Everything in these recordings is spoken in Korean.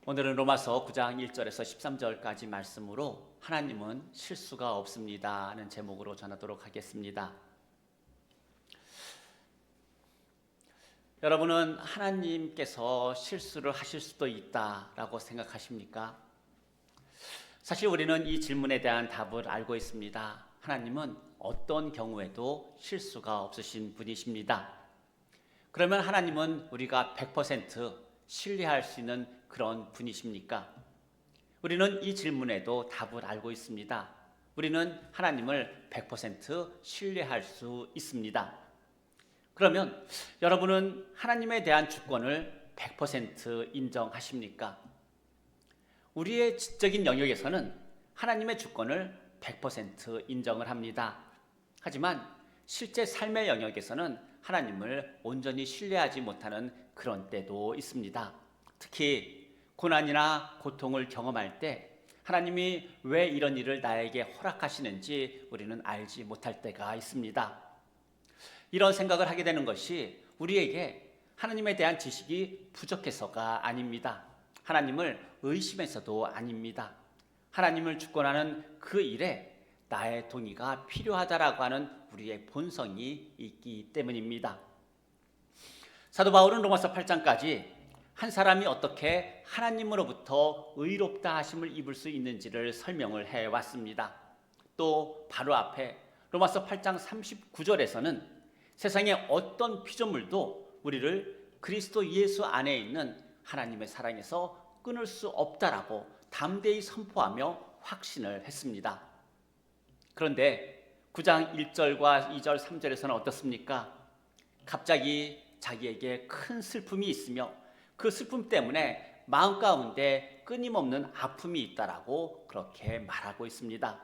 오늘은 로마서 9장 1절에서 13절까지 말씀으로 하나님은 실수가 없습니다 하는 제목으로 전하도록 하겠습니다. 여러분은 하나님께서 실수를 하실 수도 있다라고 생각하십니까? 사실 우리는 이 질문에 대한 답을 알고 있습니다. 하나님은 어떤 경우에도 실수가 없으신 분이십니다. 그러면 하나님은 우리가 100% 신뢰할 수 있는 그런 분이십니까? 우리는 이 질문에도 답을 알고 있습니다. 우리는 하나님을 100% 신뢰할 수 있습니다. 그러면 여러분은 하나님에 대한 주권을 100% 인정하십니까? 우리의 지적인 영역에서는 하나님의 주권을 100% 인정을 합니다. 하지만 실제 삶의 영역에서는 하나님을 온전히 신뢰하지 못하는 그런 때도 있습니다. 특히 고난이나 고통을 경험할 때 하나님이 왜 이런 일을 나에게 허락하시는지 우리는 알지 못할 때가 있습니다. 이런 생각을 하게 되는 것이 우리에게 하나님에 대한 지식이 부족해서가 아닙니다. 하나님을 의심해서도 아닙니다. 하나님을 주권하는 그 일에 나의 동의가 필요하다라고 하는 우리의 본성이 있기 때문입니다. 사도 바울은 로마서 8장까지 한 사람이 어떻게 하나님으로부터 의롭다 하심을 입을 수 있는지를 설명을 해왔습니다. 또 바로 앞에 로마서 8장 39절에서는 세상의 어떤 피조물도 우리를 그리스도 예수 안에 있는 하나님의 사랑에서 끊을 수 없다라고 담대히 선포하며 확신을 했습니다. 그런데 9장 1절과 2절, 3절에서는 어떻습니까? 갑자기 자기에게 큰 슬픔이 있으며 그 슬픔 때문에 마음 가운데 끊임없는 아픔이 있다라고 그렇게 말하고 있습니다.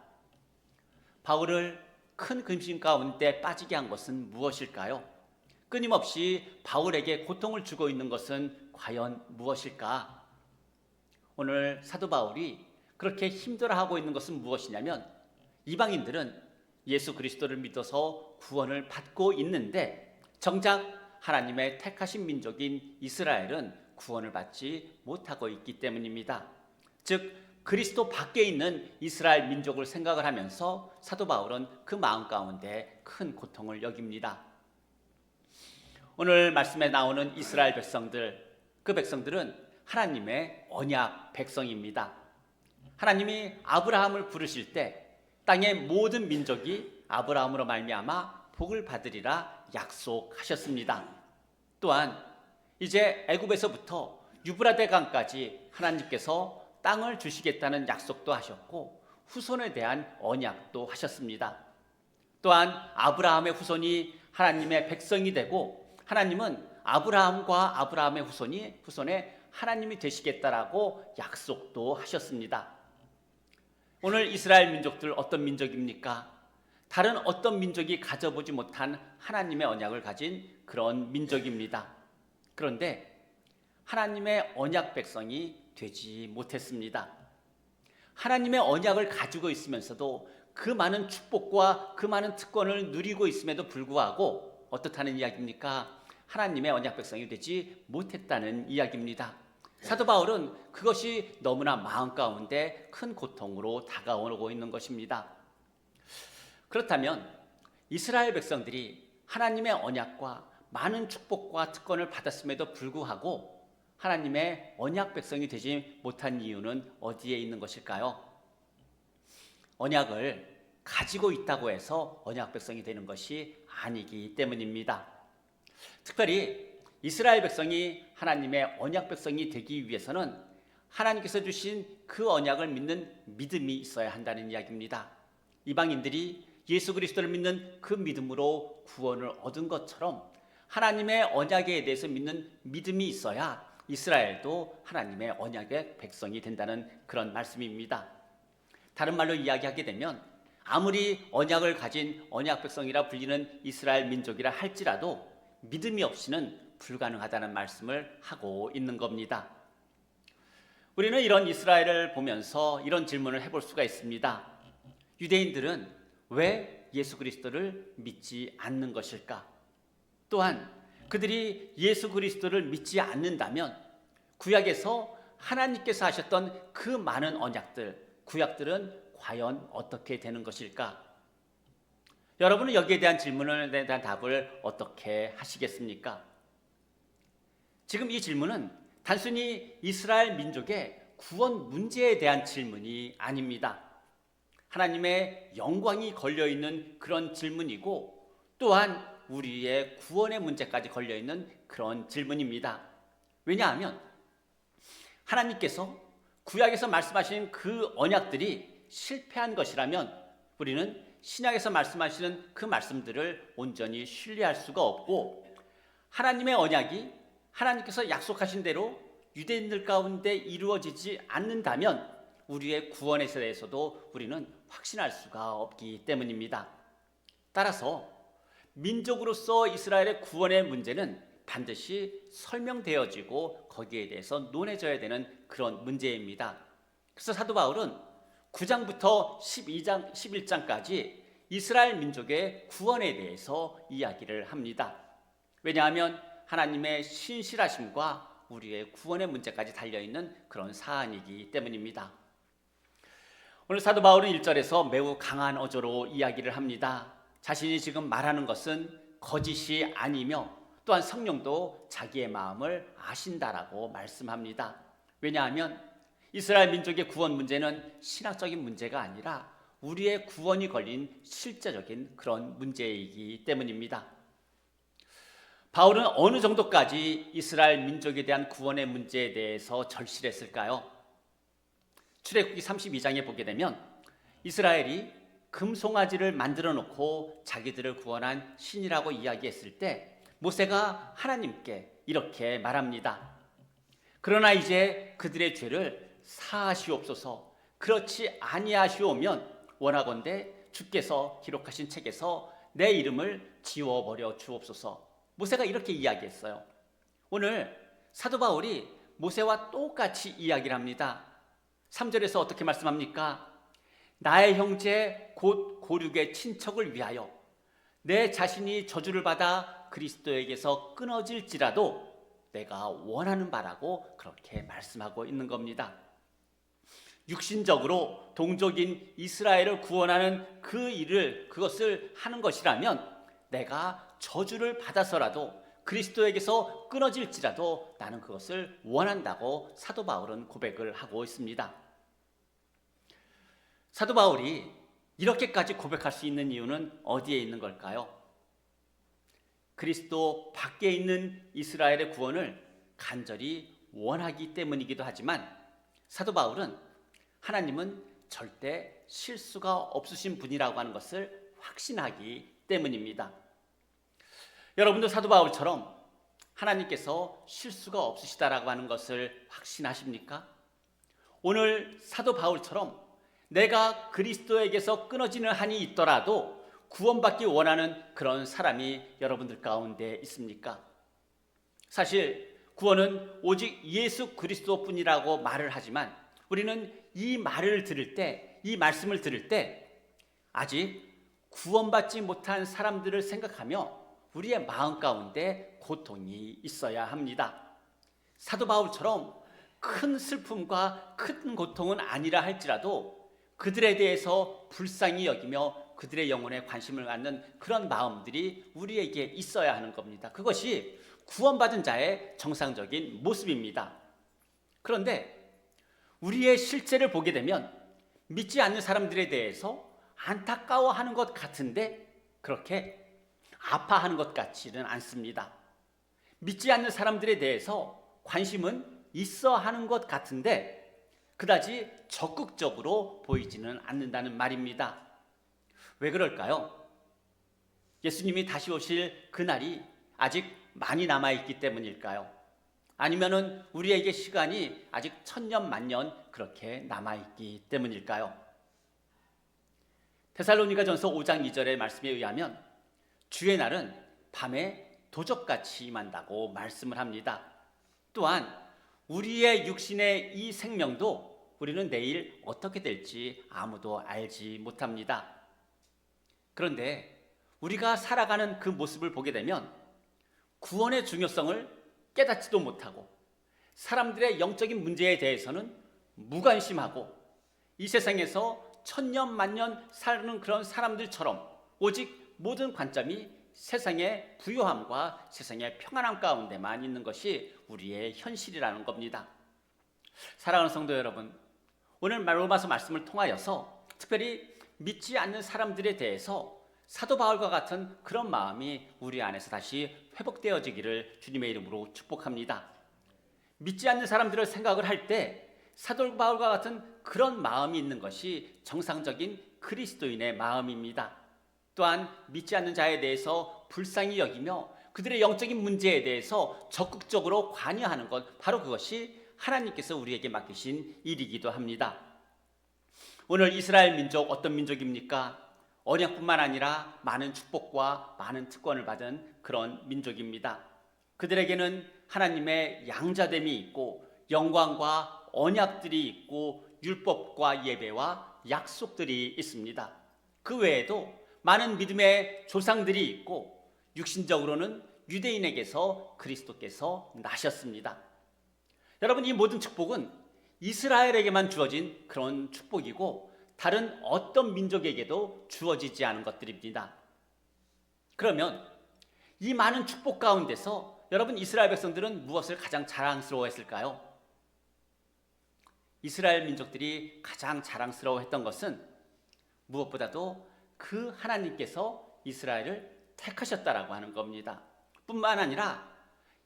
바울을 큰 근심 가운데 빠지게 한 것은 무엇일까요? 끊임없이 바울에게 고통을 주고 있는 것은 과연 무엇일까? 오늘 사도 바울이 그렇게 힘들어하고 있는 것은 무엇이냐면 이방인들은 예수 그리스도를 믿어서 구원을 받고 있는데 정작 하나님의 택하신 민족인 이스라엘은 구원을 받지 못하고 있기 때문입니다. 즉 그리스도 밖에 있는 이스라엘 민족을 생각을 하면서 사도 바울은 그 마음 가운데 큰 고통을 여깁니다. 오늘 말씀에 나오는 이스라엘 백성들, 그 백성들은 하나님의 언약 백성입니다. 하나님이 아브라함을 부르실 때 땅의 모든 민족이 아브라함으로 말미암아 복을 받으리라 약속하셨습니다. 또한 이제 애굽에서부터 유브라데 강까지 하나님께서 땅을 주시겠다는 약속도 하셨고 후손에 대한 언약도 하셨습니다. 또한 아브라함의 후손이 하나님의 백성이 되고 하나님은 아브라함과 아브라함의 후손에 하나님이 되시겠다라고 약속도 하셨습니다. 오늘 이스라엘 민족들 어떤 민족입니까? 다른 어떤 민족이 가져보지 못한 하나님의 언약을 가진 그런 민족입니다. 그런데 하나님의 언약 백성이 되지 못했습니다. 하나님의 언약을 가지고 있으면서도 그 많은 축복과 그 많은 특권을 누리고 있음에도 불구하고 어떻다는 이야기입니까? 하나님의 언약 백성이 되지 못했다는 이야기입니다. 사도 바울은 그것이 너무나 마음 가운데 큰 고통으로 다가오고 있는 것입니다. 그렇다면 이스라엘 백성들이 하나님의 언약과 많은 축복과 특권을 받았음에도 불구하고 하나님의 언약 백성이 되지 못한 이유는 어디에 있는 것일까요? 언약을 가지고 있다고 해서 언약 백성이 되는 것이 아니기 때문입니다. 특별히 이스라엘 백성이 하나님의 언약 백성이 되기 위해서는 하나님께서 주신 그 언약을 믿는 믿음이 있어야 한다는 이야기입니다. 이방인들이 예수 그리스도를 믿는 그 믿음으로 구원을 얻은 것처럼 하나님의 언약에 대해서 믿는 믿음이 있어야 이스라엘도 하나님의 언약의 백성이 된다는 그런 말씀입니다. 다른 말로 이야기하게 되면 아무리 언약을 가진 언약 백성이라 불리는 이스라엘 민족이라 할지라도 믿음이 없이는 불가능하다는 말씀을 하고 있는 겁니다. 우리는 이런 이스라엘을 보면서 이런 질문을 해볼 수가 있습니다. 유대인들은 왜 예수 그리스도를 믿지 않는 것일까? 또한 그들이 예수 그리스도를 믿지 않는다면 구약에서 하나님께서 하셨던 그 많은 언약들, 구약들은 과연 어떻게 되는 것일까? 여러분은 여기에 대한 질문에 대한 답을 어떻게 하시겠습니까? 지금 이 질문은 단순히 이스라엘 민족의 구원 문제에 대한 질문이 아닙니다. 하나님의 영광이 걸려있는 그런 질문이고 또한 우리의 구원의 문제까지 걸려있는 그런 질문입니다. 왜냐하면 하나님께서 구약에서 말씀하신 그 언약들이 실패한 것이라면 우리는 신약에서 말씀하시는 그 말씀들을 온전히 신뢰할 수가 없고, 하나님의 언약이 하나님께서 약속하신 대로 유대인들 가운데 이루어지지 않는다면 우리의 구원에 대해서도 우리는 확신할 수가 없기 때문입니다. 따라서 민족으로서 이스라엘의 구원의 문제는 반드시 설명되어지고 거기에 대해서 논해져야 되는 그런 문제입니다. 그래서 사도 바울은 9장부터 12장, 11장까지 이스라엘 민족의 구원에 대해서 이야기를 합니다. 왜냐하면 하나님의 신실하심과 우리의 구원의 문제까지 달려있는 그런 사안이기 때문입니다. 오늘 사도 바울은 1절에서 매우 강한 어조로 이야기를 합니다. 자신이 지금 말하는 것은 거짓이 아니며 또한 성령도 자기의 마음을 아신다라고 말씀합니다. 왜냐하면 이스라엘 민족의 구원 문제는 신학적인 문제가 아니라 우리의 구원이 걸린 실제적인 그런 문제이기 때문입니다. 바울은 어느 정도까지 이스라엘 민족에 대한 구원의 문제에 대해서 절실했을까요? 출애굽기 32장에 보게 되면 이스라엘이 금송아지를 만들어 놓고 자기들을 구원한 신이라고 이야기했을 때 모세가 하나님께 이렇게 말합니다. 그러나 이제 그들의 죄를 사하시옵소서. 그렇지 아니하시오면 원하건대 주께서 기록하신 책에서 내 이름을 지워버려 주옵소서. 모세가 이렇게 이야기했어요. 오늘 사도 바울이 모세와 똑같이 이야기를 합니다. 3절에서 어떻게 말씀합니까? 나의 형제 곧 고륙의 친척을 위하여 내 자신이 저주를 받아 그리스도에게서 끊어질지라도 내가 원하는 바라고 그렇게 말씀하고 있는 겁니다. 육신적으로 동족인 이스라엘을 구원하는 그 일을, 그것을 하는 것이라면 내가 저주를 받아서라도 그리스도에게서 끊어질지라도 나는 그것을 원한다고 사도 바울은 고백을 하고 있습니다. 사도 바울이 이렇게까지 고백할 수 있는 이유는 어디에 있는 걸까요? 그리스도 밖에 있는 이스라엘의 구원을 간절히 원하기 때문이기도 하지만 사도 바울은 하나님은 절대 실수가 없으신 분이라고 하는 것을 확신하기 때문입니다. 여러분도 사도 바울처럼 하나님께서 실수가 없으시다라고 하는 것을 확신하십니까? 오늘 사도 바울처럼 내가 그리스도에게서 끊어지는 한이 있더라도 구원받기 원하는 그런 사람이 여러분들 가운데 있습니까? 사실 구원은 오직 예수 그리스도뿐이라고 말을 하지만 우리는 이 말을 들을 때, 이 말씀을 들을 때 아직 구원받지 못한 사람들을 생각하며 우리의 마음 가운데 고통이 있어야 합니다. 사도 바울처럼 큰 슬픔과 큰 고통은 아니라 할지라도 그들에 대해서 불쌍히 여기며 그들의 영혼에 관심을 갖는 그런 마음들이 우리에게 있어야 하는 겁니다. 그것이 구원받은 자의 정상적인 모습입니다. 그런데 우리의 실제를 보게 되면 믿지 않는 사람들에 대해서 안타까워하는 것 같은데 그렇게 아파하는 것 같지는 않습니다. 믿지 않는 사람들에 대해서 관심은 있어 하는 것 같은데 그다지 적극적으로 보이지는 않는다는 말입니다. 왜 그럴까요? 예수님이 다시 오실 그날이 아직 많이 남아있기 때문일까요? 아니면은 우리에게 시간이 아직 천년 만년 그렇게 남아있기 때문일까요? 데살로니가전서 5장 2절의 말씀에 의하면 주의 날은 밤에 도적같이 임한다고 말씀을 합니다. 또한 우리의 육신의 이 생명도 우리는 내일 어떻게 될지 아무도 알지 못합니다. 그런데 우리가 살아가는 그 모습을 보게 되면 구원의 중요성을 깨닫지도 못하고 사람들의 영적인 문제에 대해서는 무관심하고 이 세상에서 천년 만년 사는 그런 사람들처럼 오직 모든 관점이 세상의 부요함과 세상의 평안함 가운데만 있는 것이 우리의 현실이라는 겁니다. 사랑하는 성도 여러분, 오늘 로마서 말씀을 통하여서 특별히 믿지 않는 사람들에 대해서 사도 바울과 같은 그런 마음이 우리 안에서 다시 회복되어지기를 주님의 이름으로 축복합니다. 믿지 않는 사람들을 생각을 할 때 사도 바울과 같은 그런 마음이 있는 것이 정상적인 그리스도인의 마음입니다. 또한 믿지 않는 자에 대해서 불쌍히 여기며 그들의 영적인 문제에 대해서 적극적으로 관여하는 것, 바로 그것이 하나님께서 우리에게 맡기신 일이기도 합니다. 오늘 이스라엘 민족 어떤 민족입니까? 언약뿐만 아니라 많은 축복과 많은 특권을 받은 그런 민족입니다. 그들에게는 하나님의 양자됨이 있고 영광과 언약들이 있고 율법과 예배와 약속들이 있습니다. 그 외에도 많은 믿음의 조상들이 있고 육신적으로는 유대인에게서 그리스도께서 나셨습니다. 여러분, 이 모든 축복은 이스라엘에게만 주어진 그런 축복이고 다른 어떤 민족에게도 주어지지 않은 것들입니다. 그러면 이 많은 축복 가운데서 여러분, 이스라엘 백성들은 무엇을 가장 자랑스러워했을까요? 이스라엘 민족들이 가장 자랑스러워했던 것은 무엇보다도 그 하나님께서 이스라엘을 택하셨다라고 하는 겁니다. 뿐만 아니라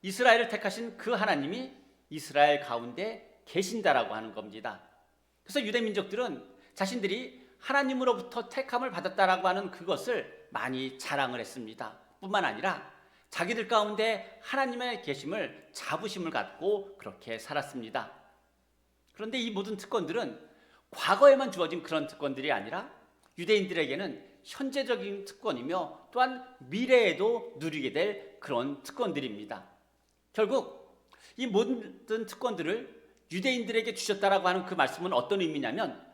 이스라엘을 택하신 그 하나님이 이스라엘 가운데 계신다라고 하는 겁니다. 그래서 유대 민족들은 자신들이 하나님으로부터 택함을 받았다라고 하는 그것을 많이 자랑을 했습니다. 뿐만 아니라 자기들 가운데 하나님의 계심을 자부심을 갖고 그렇게 살았습니다. 그런데 이 모든 특권들은 과거에만 주어진 그런 특권들이 아니라 유대인들에게는 현재적인 특권이며 또한 미래에도 누리게 될 그런 특권들입니다. 결국 이 모든 특권들을 유대인들에게 주셨다라고 하는 그 말씀은 어떤 의미냐면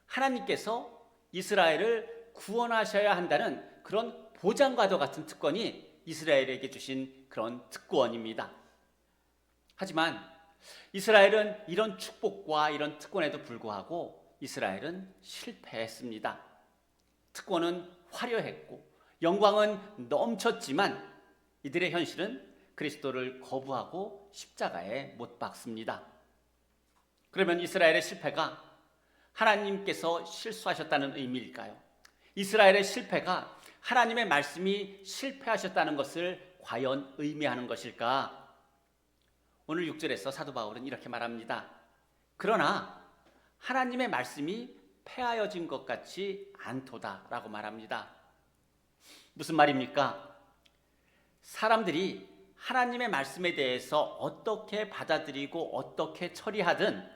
하나님께서 이스라엘을 구원하셔야 한다는 그런 보장과도 같은 특권이 이스라엘에게 주신 그런 특권입니다. 하지만 이스라엘은 이런 축복과 이런 특권에도 불구하고 이스라엘은 실패했습니다. 특권은 화려했고 영광은 넘쳤지만 이들의 현실은 그리스도를 거부하고 십자가에 못 박습니다. 그러면 이스라엘의 실패가 하나님께서 실수하셨다는 의미일까요? 이스라엘의 실패가 하나님의 말씀이 실패하셨다는 것을 과연 의미하는 것일까? 오늘 6절에서 사도 바울은 이렇게 말합니다. 그러나 하나님의 말씀이 패하여진 것 같지 않도다라고 말합니다. 무슨 말입니까? 사람들이 하나님의 말씀에 대해서 어떻게 받아들이고 어떻게 처리하든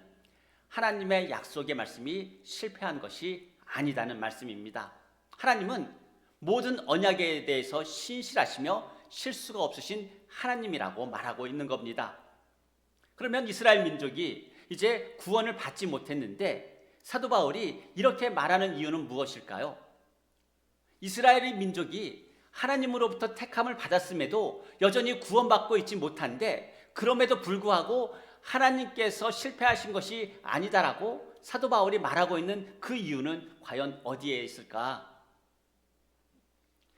하나님의 약속의 말씀이 실패한 것이 아니다는 말씀입니다. 하나님은 모든 언약에 대해서 신실하시며 실수가 없으신 하나님이라고 말하고 있는 겁니다. 그러면 이스라엘 민족이 이제 구원을 받지 못했는데 사도 바울이 이렇게 말하는 이유는 무엇일까요? 이스라엘 민족이 하나님으로부터 택함을 받았음에도 여전히 구원받고 있지 못한데 그럼에도 불구하고 하나님께서 실패하신 것이 아니다라고 사도 바울이 말하고 있는 그 이유는 과연 어디에 있을까?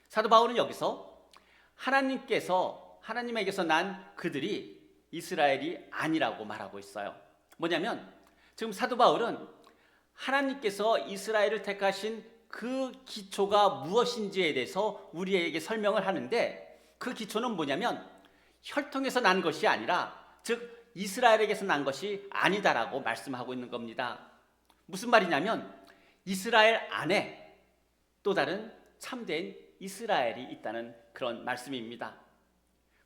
사도 바울은 여기서 하나님에게서 난 그들이 이스라엘이 아니라고 말하고 있어요. 뭐냐면 지금 사도 바울은 하나님께서 이스라엘을 택하신 그 기초가 무엇인지에 대해서 우리에게 설명을 하는데 그 기초는 뭐냐면 혈통에서 난 것이 아니라 즉 이스라엘에게서 난 것이 아니다라고 말씀하고 있는 겁니다. 무슨 말이냐면 이스라엘 안에 또 다른 참된 이스라엘이 있다는 그런 말씀입니다.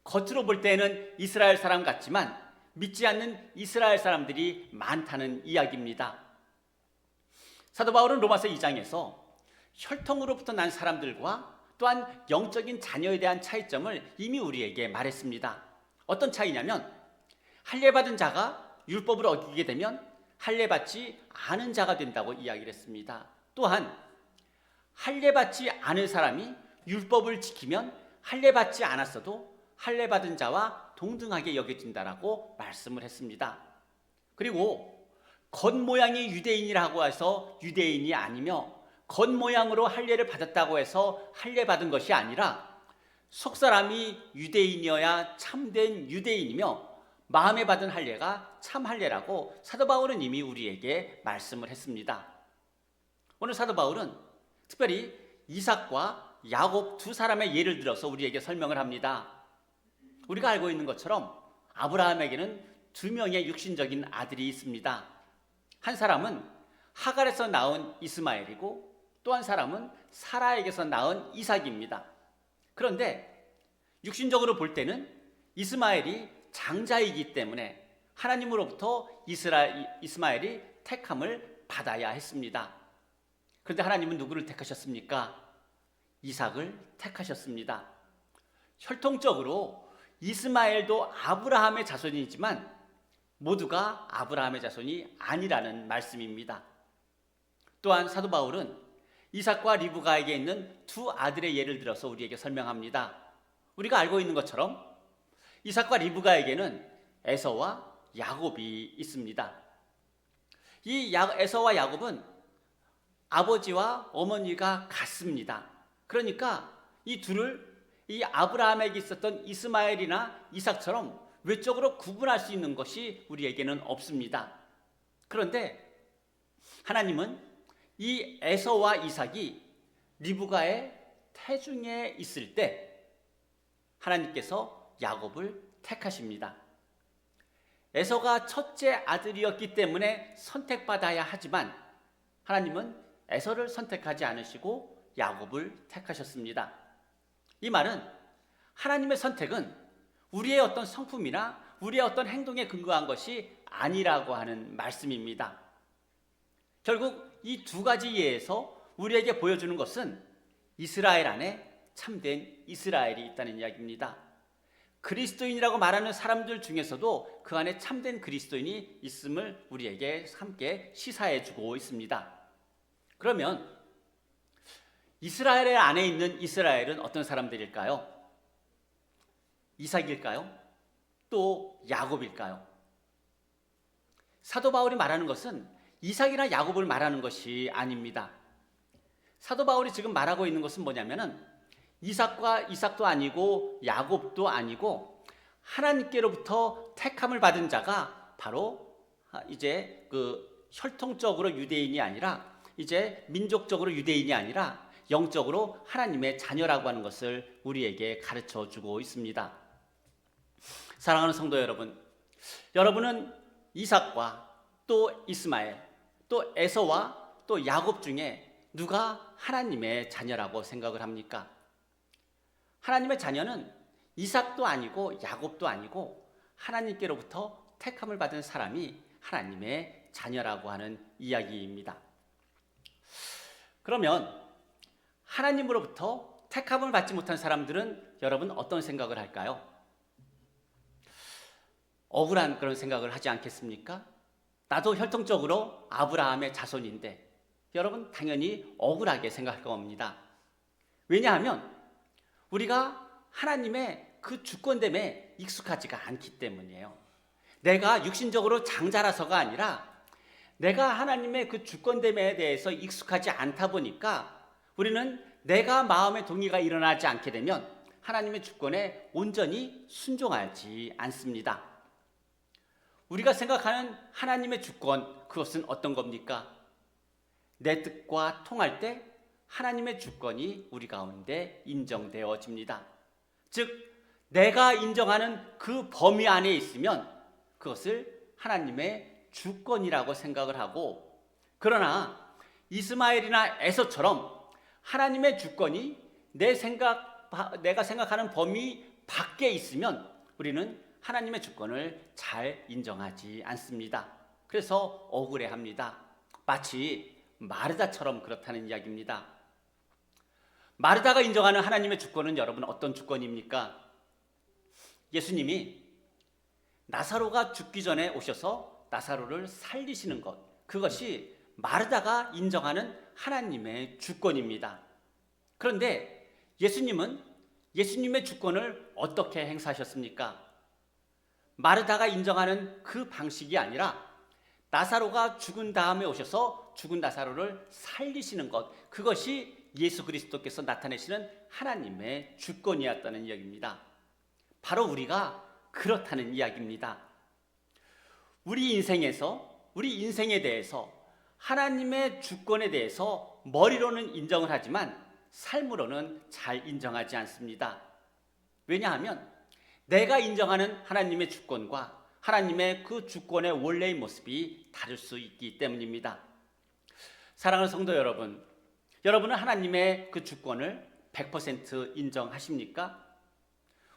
겉으로 볼 때는 이스라엘 사람 같지만 믿지 않는 이스라엘 사람들이 많다는 이야기입니다. 사도 바울은 로마서 2장에서 혈통으로부터 난 사람들과 또한 영적인 자녀에 대한 차이점을 이미 우리에게 말했습니다. 어떤 차이냐면 할례받은 자가 율법을 어기게 되면 할례받지 않은 자가 된다고 이야기를 했습니다. 또한 할례받지 않은 사람이 율법을 지키면 할례받지 않았어도 할례 받은 자와 동등하게 여겨진다라고 말씀을 했습니다. 그리고 겉모양이 유대인이라고 해서 유대인이 아니며 겉모양으로 할례를 받았다고 해서 할례 받은 것이 아니라 속사람이 유대인이어야 참된 유대인이며 마음에 받은 할례가 참 할례라고 사도 바울은 이미 우리에게 말씀을 했습니다. 오늘 사도 바울은 특별히 이삭과 야곱 두 사람의 예를 들어서 우리에게 설명을 합니다. 우리가 알고 있는 것처럼 아브라함에게는 두 명의 육신적인 아들이 있습니다. 한 사람은 하갈에서 낳은 이스마엘이고 또 한 사람은 사라에게서 낳은 이삭입니다. 그런데 육신적으로 볼 때는 이스마엘이 장자이기 때문에 하나님으로부터 이스마엘이 택함을 받아야 했습니다. 그런데 하나님은 누구를 택하셨습니까? 이삭을 택하셨습니다. 혈통적으로 이스마엘도 아브라함의 자손이지만 모두가 아브라함의 자손이 아니라는 말씀입니다. 또한 사도 바울은 이삭과 리브가에게 있는 두 아들의 예를 들어서 우리에게 설명합니다. 우리가 알고 있는 것처럼 이삭과 리브가에게는 에서와 야곱이 있습니다. 이 에서와 야곱은 아버지와 어머니가 같습니다. 그러니까 이 둘을 이 아브라함에게 있었던 이스마엘이나 이삭처럼 외적으로 구분할 수 있는 것이 우리에게는 없습니다. 그런데 하나님은 이 에서와 이삭이 리브가의 태중에 있을 때 하나님께서 야곱을 택하십니다. 에서가 첫째 아들이었기 때문에 선택받아야 하지만 하나님은 에서를 선택하지 않으시고 야곱을 택하셨습니다. 이 말은 하나님의 선택은 우리의 어떤 성품이나 우리의 어떤 행동에 근거한 것이 아니라고 하는 말씀입니다. 결국 이 두 가지 예에서 우리에게 보여주는 것은 이스라엘 안에 참된 이스라엘이 있다는 이야기입니다. 그리스도인이라고 말하는 사람들 중에서도 그 안에 참된 그리스도인이 있음을 우리에게 함께 시사해 주고 있습니다. 그러면 이스라엘 안에 있는 이스라엘은 어떤 사람들일까요? 이삭일까요? 또 야곱일까요? 사도 바울이 말하는 것은 이삭이나 야곱을 말하는 것이 아닙니다. 사도 바울이 지금 말하고 있는 것은 뭐냐면은 이삭도 아니고 야곱도 아니고 하나님께로부터 택함을 받은 자가 바로 이제 그 혈통적으로 유대인이 아니라 이제 민족적으로 유대인이 아니라 영적으로 하나님의 자녀라고 하는 것을 우리에게 가르쳐 주고 있습니다. 사랑하는 성도 여러분, 여러분은 이삭과 또 이스마엘, 또 에서와 또 야곱 중에 누가 하나님의 자녀라고 생각을 합니까? 하나님의 자녀는 이삭도 아니고 야곱도 아니고 하나님께로부터 택함을 받은 사람이 하나님의 자녀라고 하는 이야기입니다. 그러면 하나님으로부터 택함을 받지 못한 사람들은 여러분 어떤 생각을 할까요? 억울한 그런 생각을 하지 않겠습니까? 나도 혈통적으로 아브라함의 자손인데 여러분 당연히 억울하게 생각할 겁니다. 왜냐하면 우리가 하나님의 그 주권됨에 익숙하지가 않기 때문이에요. 내가 육신적으로 장자라서가 아니라 내가 하나님의 그 주권됨에 대해서 익숙하지 않다 보니까 우리는 내가 마음의 동의가 일어나지 않게 되면 하나님의 주권에 온전히 순종하지 않습니다. 우리가 생각하는 하나님의 주권, 그것은 어떤 겁니까? 내 뜻과 통할 때 하나님의 주권이 우리 가운데 인정되어집니다. 즉 내가 인정하는 그 범위 안에 있으면 그것을 하나님의 주권이라고 생각을 하고, 그러나 이스마엘이나 에서처럼 하나님의 주권이 내가 생각하는 범위 밖에 있으면 우리는 하나님의 주권을 잘 인정하지 않습니다. 그래서 억울해합니다. 마치 마르다처럼 그렇다는 이야기입니다. 마르다가 인정하는 하나님의 주권은 여러분 어떤 주권입니까? 예수님이 나사로가 죽기 전에 오셔서 나사로를 살리시는 것, 그것이 마르다가 인정하는 하나님의 주권입니다. 그런데 예수님은 예수님의 주권을 어떻게 행사하셨습니까? 마르다가 인정하는 그 방식이 아니라 나사로가 죽은 다음에 오셔서 죽은 나사로를 살리시는 것, 그것이 예수 그리스도께서 나타내시는 하나님의 주권이었다는 이야기입니다. 바로 우리가 그렇다는 이야기입니다. 우리 인생에 대해서 하나님의 주권에 대해서 머리로는 인정을 하지만 삶으로는 잘 인정하지 않습니다. 왜냐하면 내가 인정하는 하나님의 주권과 하나님의 그 주권의 원래의 모습이 다를 수 있기 때문입니다. 사랑하는 성도 여러분, 여러분은 하나님의 그 주권을 100% 인정하십니까?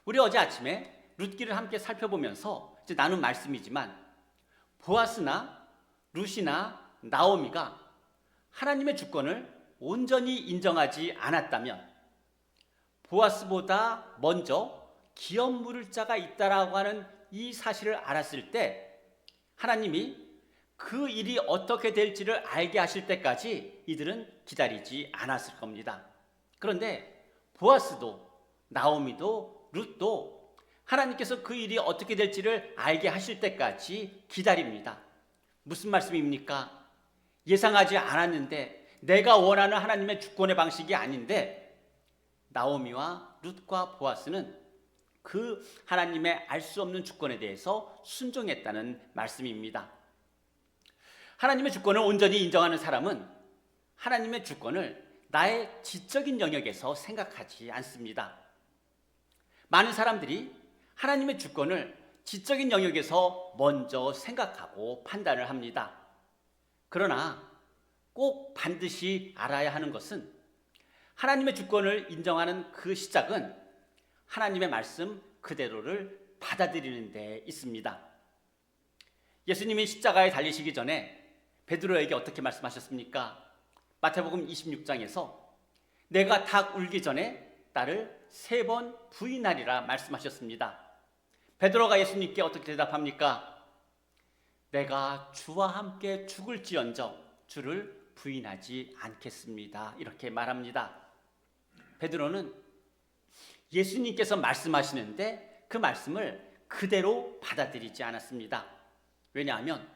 우리 어제 아침에 룻기를 함께 살펴보면서 이제 나눈 말씀이지만 보아스나 룻이나 나오미가 하나님의 주권을 온전히 인정하지 않았다면 보아스보다 먼저 기업 물을 자가 있다라고 하는 이 사실을 알았을 때 하나님이 그 일이 어떻게 될지를 알게 하실 때까지 이들은 기다리지 않았을 겁니다. 그런데 보아스도 나오미도 룻도 하나님께서 그 일이 어떻게 될지를 알게 하실 때까지 기다립니다. 무슨 말씀입니까? 예상하지 않았는데 내가 원하는 하나님의 주권의 방식이 아닌데 나오미와 룻과 보아스는 그 하나님의 알 수 없는 주권에 대해서 순종했다는 말씀입니다. 하나님의 주권을 온전히 인정하는 사람은 하나님의 주권을 나의 지적인 영역에서 생각하지 않습니다. 많은 사람들이 하나님의 주권을 지적인 영역에서 먼저 생각하고 판단을 합니다. 그러나 꼭 반드시 알아야 하는 것은 하나님의 주권을 인정하는 그 시작은 하나님의 말씀 그대로를 받아들이는 데 있습니다. 예수님이 십자가에 달리시기 전에 베드로에게 어떻게 말씀하셨습니까? 마태복음 26장에서 내가 닭 울기 전에 나를 3번 부인하리라 말씀하셨습니다. 베드로가 예수님께 어떻게 대답합니까? 내가 주와 함께 죽을지언정 주를 부인하지 않겠습니다. 이렇게 말합니다. 베드로는 예수님께서 말씀하시는데 그 말씀을 그대로 받아들이지 않았습니다. 왜냐하면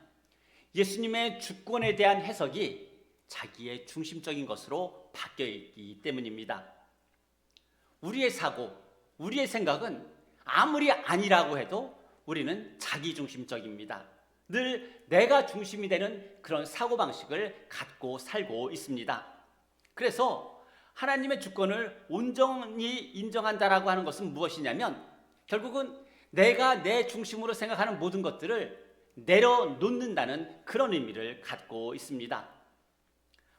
예수님의 주권에 대한 해석이 자기의 중심적인 것으로 바뀌어 있기 때문입니다. 우리의 사고, 우리의 생각은 아무리 아니라고 해도 우리는 자기 중심적입니다. 늘 내가 중심이 되는 그런 사고방식을 갖고 살고 있습니다. 그래서 하나님의 주권을 온전히 인정한다라고 하는 것은 무엇이냐면 결국은 내가 내 중심으로 생각하는 모든 것들을 내려놓는다는 그런 의미를 갖고 있습니다.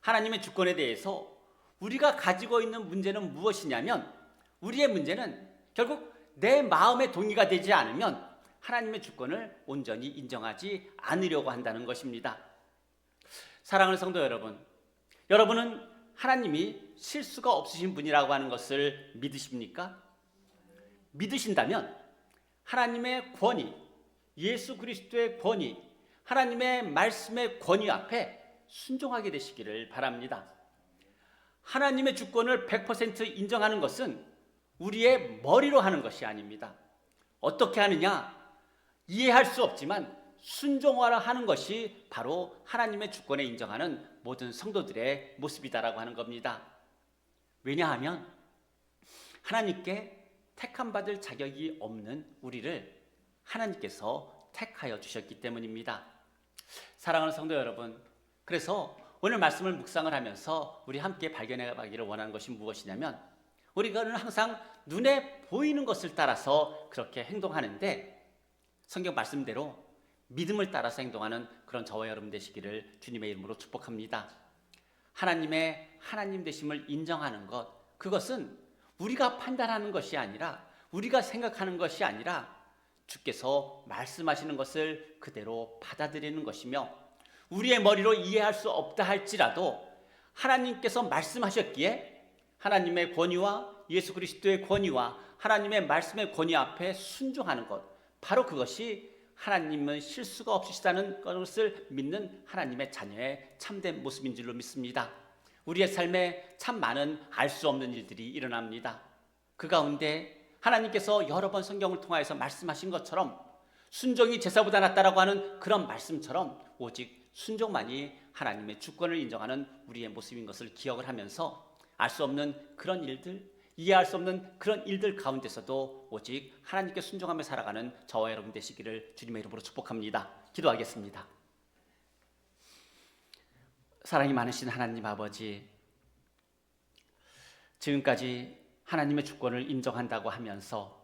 하나님의 주권에 대해서 우리가 가지고 있는 문제는 무엇이냐면 우리의 문제는 결국 내 마음의 동의가 되지 않으면 하나님의 주권을 온전히 인정하지 않으려고 한다는 것입니다. 사랑하는 성도 여러분, 여러분은 하나님이 실수가 없으신 분이라고 하는 것을 믿으십니까? 믿으신다면 하나님의 권위, 예수 그리스도의 권위, 하나님의 말씀의 권위 앞에 순종하게 되시기를 바랍니다. 하나님의 주권을 100% 인정하는 것은 우리의 머리로 하는 것이 아닙니다. 어떻게 하느냐? 이해할 수 없지만 순종하라 하는 것이 바로 하나님의 주권에 인정하는 모든 성도들의 모습이다라고 하는 겁니다. 왜냐하면 하나님께 택함받을 자격이 없는 우리를 하나님께서 택하여 주셨기 때문입니다. 사랑하는 성도 여러분, 그래서 오늘 말씀을 묵상을 하면서 우리 함께 발견해 가기를 원하는 것이 무엇이냐면 우리가 항상 눈에 보이는 것을 따라서 그렇게 행동하는데 성경 말씀대로 믿음을 따라서 행동하는 그런 저와 여러분 되시기를 주님의 이름으로 축복합니다. 하나님의 하나님 되심을 인정하는 것, 그것은 우리가 판단하는 것이 아니라 우리가 생각하는 것이 아니라 주께서 말씀하시는 것을 그대로 받아들이는 것이며 우리의 머리로 이해할 수 없다 할지라도 하나님께서 말씀하셨기에 하나님의 권위와 예수 그리스도의 권위와 하나님의 말씀의 권위 앞에 순종하는 것, 바로 그것이 하나님은 실수가 없으시다는 것을 믿는 하나님의 자녀의 참된 모습인 줄로 믿습니다. 우리의 삶에 참 많은 알 수 없는 일들이 일어납니다. 그 가운데 하나님께서 여러 번 성경을 통하여서 말씀하신 것처럼 순종이 제사보다 낫다라고 하는 그런 말씀처럼 오직 순종만이 하나님의 주권을 인정하는 우리의 모습인 것을 기억을 하면서 알 수 없는 그런 일들, 이해할 수 없는 그런 일들 가운데서도 오직 하나님께 순종하며 살아가는 저와 여러분 되시기를 주님의 이름으로 축복합니다. 기도하겠습니다. 사랑이 많으신 하나님 아버지, 지금까지 하나님의 주권을 인정한다고 하면서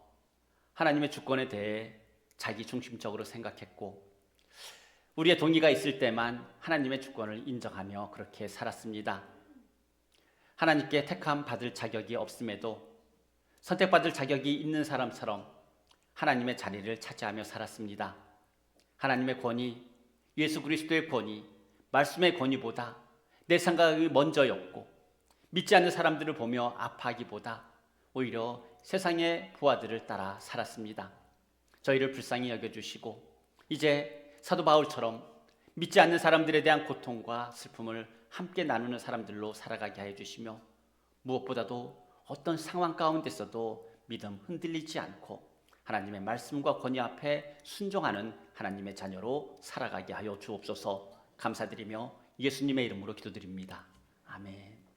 하나님의 주권에 대해 자기 중심적으로 생각했고 우리의 동의가 있을 때만 하나님의 주권을 인정하며 그렇게 살았습니다. 하나님께 택함 받을 자격이 없음에도 선택받을 자격이 있는 사람처럼 하나님의 자리를 차지하며 살았습니다. 하나님의 권위, 예수 그리스도의 권위, 말씀의 권위보다 내 생각이 먼저였고 믿지 않는 사람들을 보며 아파하기보다 오히려 세상의 부하들을 따라 살았습니다. 저희를 불쌍히 여겨주시고 이제 사도 바울처럼 믿지 않는 사람들에 대한 고통과 슬픔을 함께 나누는 사람들로 살아가게 하여 주시며 무엇보다도 어떤 상황 가운데서도 믿음 흔들리지 않고 하나님의 말씀과 권위 앞에 순종하는 하나님의 자녀로 살아가게 하여 주옵소서. 감사드리며 예수님의 이름으로 기도드립니다. 아멘.